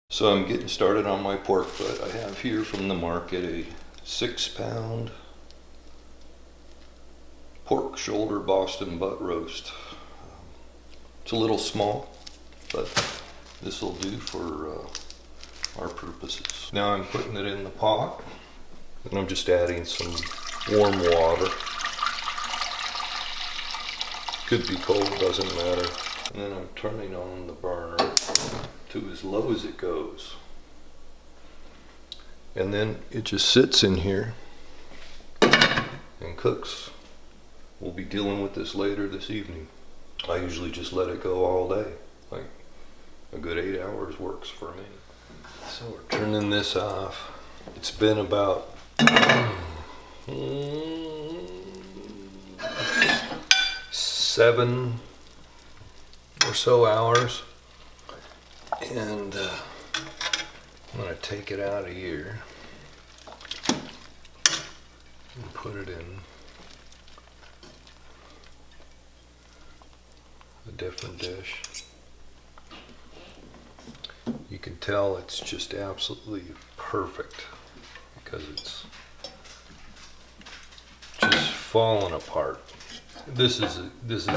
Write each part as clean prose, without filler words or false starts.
So I'm getting started on my pork butt. I have here from the market a 6-pound pork shoulder Boston butt roast. It's a little small, but this will do for our purposes. Now I'm putting it in the pot, and I'm just adding some warm water. Could be cold, doesn't matter. And then I'm turning on the burner to as low as it goes. And then it just sits in here and cooks. We'll be dealing with this later this evening. I usually just let it go all day. Like a good 8 hours works for me. So we're turning this off. It's been about 7 or so hours, and I'm going to take it out of here and put it in a different dish. You can tell it's just absolutely perfect because it's just falling apart. This is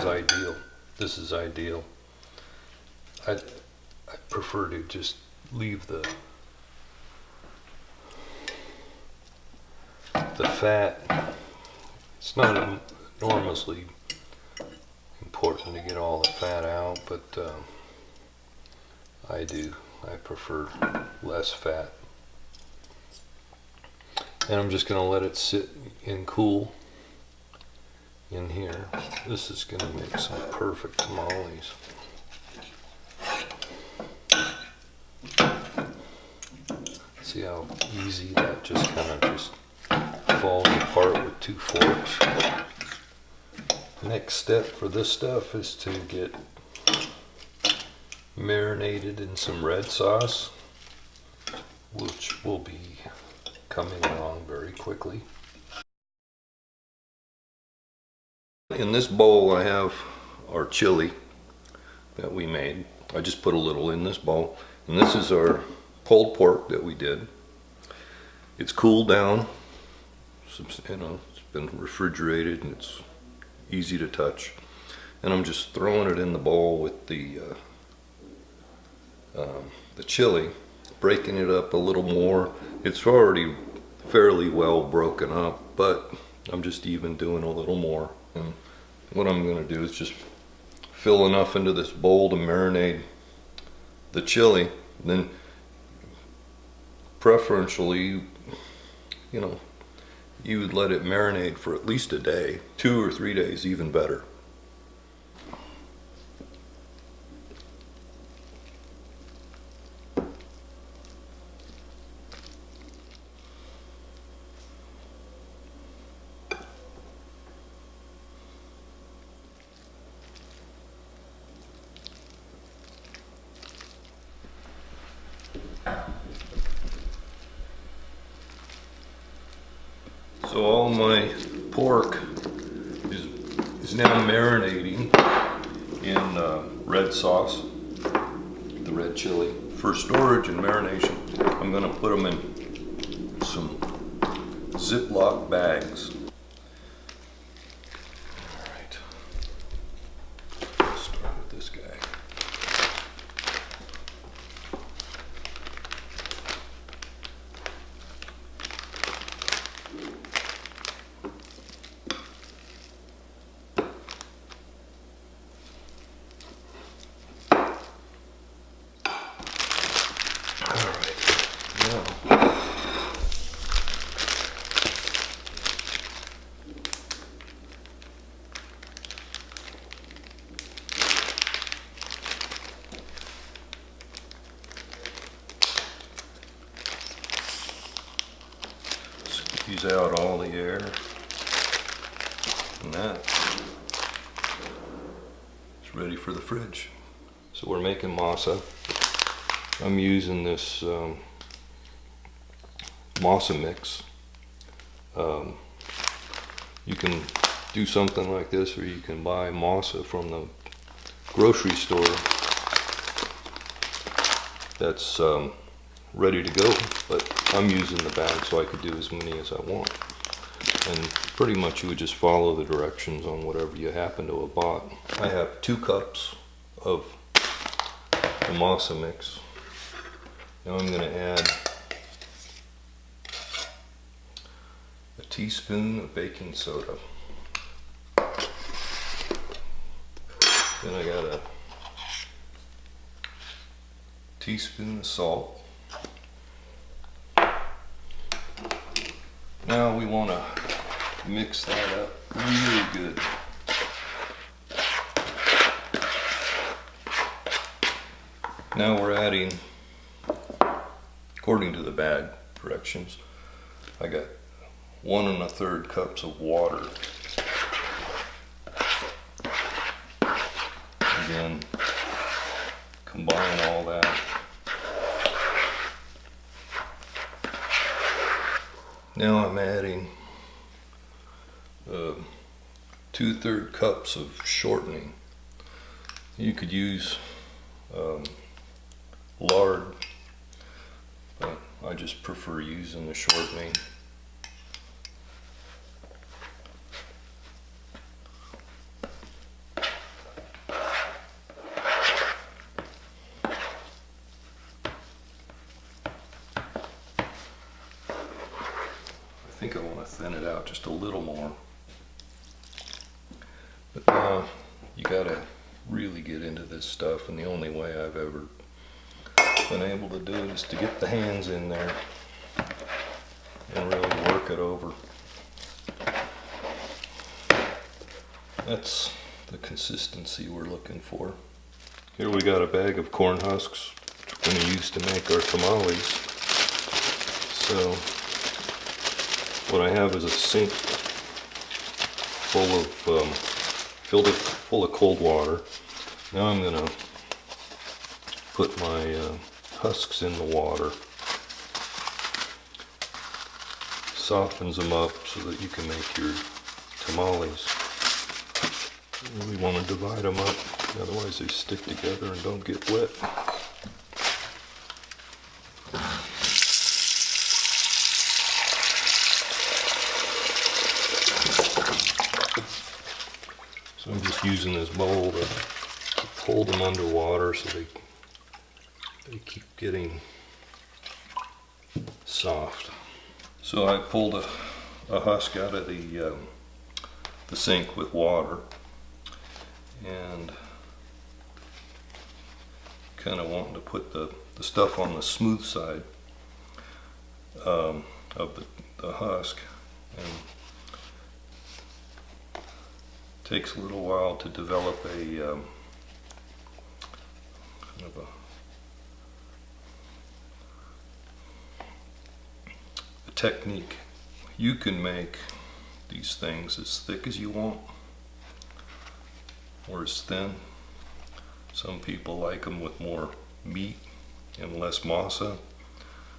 ideal. This is ideal. I prefer to just leave the fat. It's not enormously important to get all the fat out, but I do. I prefer less fat. And I'm just going to let it sit and cool in here. This is going to make some perfect tamales. See how easy that just kind of just falls apart with 2 forks. Next step for this stuff is to get marinated in some red sauce, which will be coming along very quickly. In this bowl I have our chili that we made. I just put a little in this bowl, and this is our pulled pork that we did. It's cooled down, you know, it's been refrigerated and it's easy to touch. And I'm just throwing it in the bowl with the chili, breaking it up a little more. It's already fairly well broken up, but I'm just even doing a little more. And what I'm going to do is just fill enough into this bowl to marinate the chili. Then preferentially, you know, you would let it marinate for at least a day. 2 or 3 days, even better. So all my pork is now marinating in red sauce, the red chili. For storage and marination, I'm going to put them in some Ziploc bags. All right, let's start with this guy. Squeeze out all the air, and that is ready for the fridge. So we're making masa. I'm using this masa mix. You can do something like this, or you can buy masa from the grocery store. that's ready to go, but I'm using the bag so I could do as many as I want. And pretty much you would just follow the directions on whatever you happen to have bought. I have 2 cups of the masa mix. Now I'm going to add a teaspoon of baking soda. Then I got a teaspoon of salt. Now we want to mix that up really good. Now we're adding, according to the bag directions, I got 1 1/3 cups of water. Again, combine all that. Now I'm adding 2/3 cups of shortening. You could use lard, but I just prefer using the shortening. I think I want to thin it out just a little more. But now you gotta really get into this stuff, and the only way I've ever been able to do it is to get the hands in there and really work it over. That's the consistency we're looking for. Here we got a bag of corn husks we're going to use to make our tamales. So what I have is a sink full of full of cold water. Now I'm going to put my husks in the water. Softens them up so that you can make your tamales. You really want to divide them up, otherwise they stick together and don't get wet. So I'm just using this bowl to hold them underwater so they keep getting soft. So I pulled a husk out of the sink with water, and kind of wanting to put the stuff on the smooth side of the husk, and takes a little while to develop a kind of a technique. You can make these things as thick as you want or as thin. Some people like them with more meat and less masa.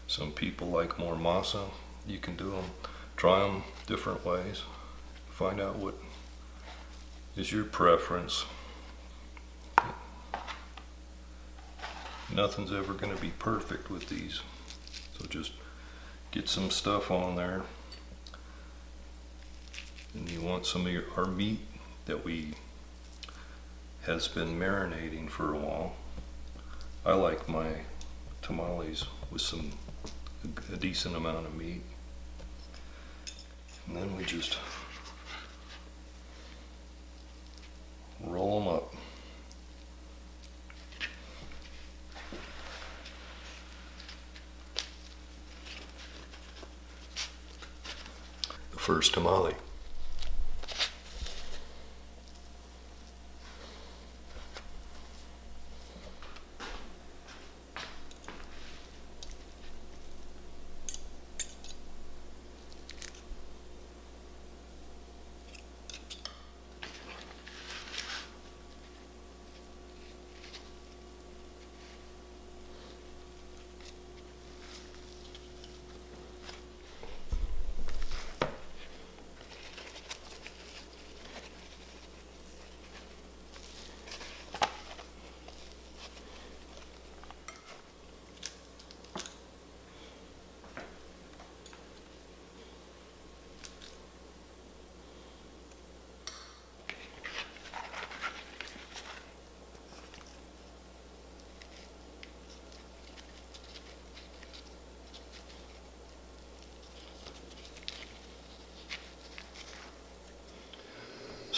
Some people like more masa. You can do them, try them different ways. Find out what is your preference. Nothing's ever going to be perfect with these. So just get some stuff on there. And you want some of our meat that has been marinating for a while. I like my tamales with a decent amount of meat. And then we just roll them up. The first tamale.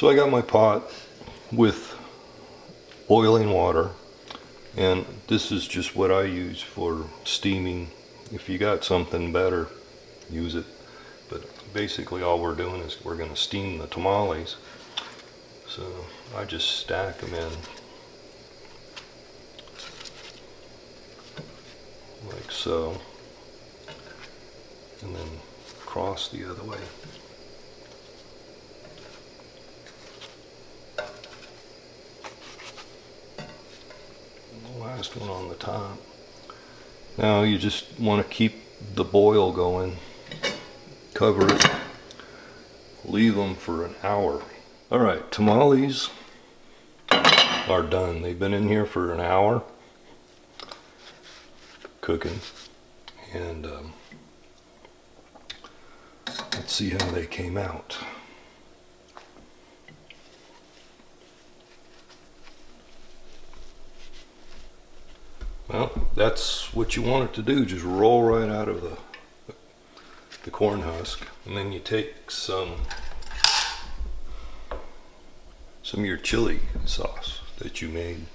So I got my pot with boiling water, and this is just what I use for steaming. If you got something better, use it. But basically all we're doing is we're going to steam the tamales. So I just stack them in like so, and then cross the other way. And the last one on the top. Now you just want to keep the boil going, cover it, leave them for an hour. All right, tamales are done. They've been in here for an hour cooking, and let's see how they came out. Well, that's what you want it to do. Just roll right out of the corn husk, and then you take some of your chili sauce that you made.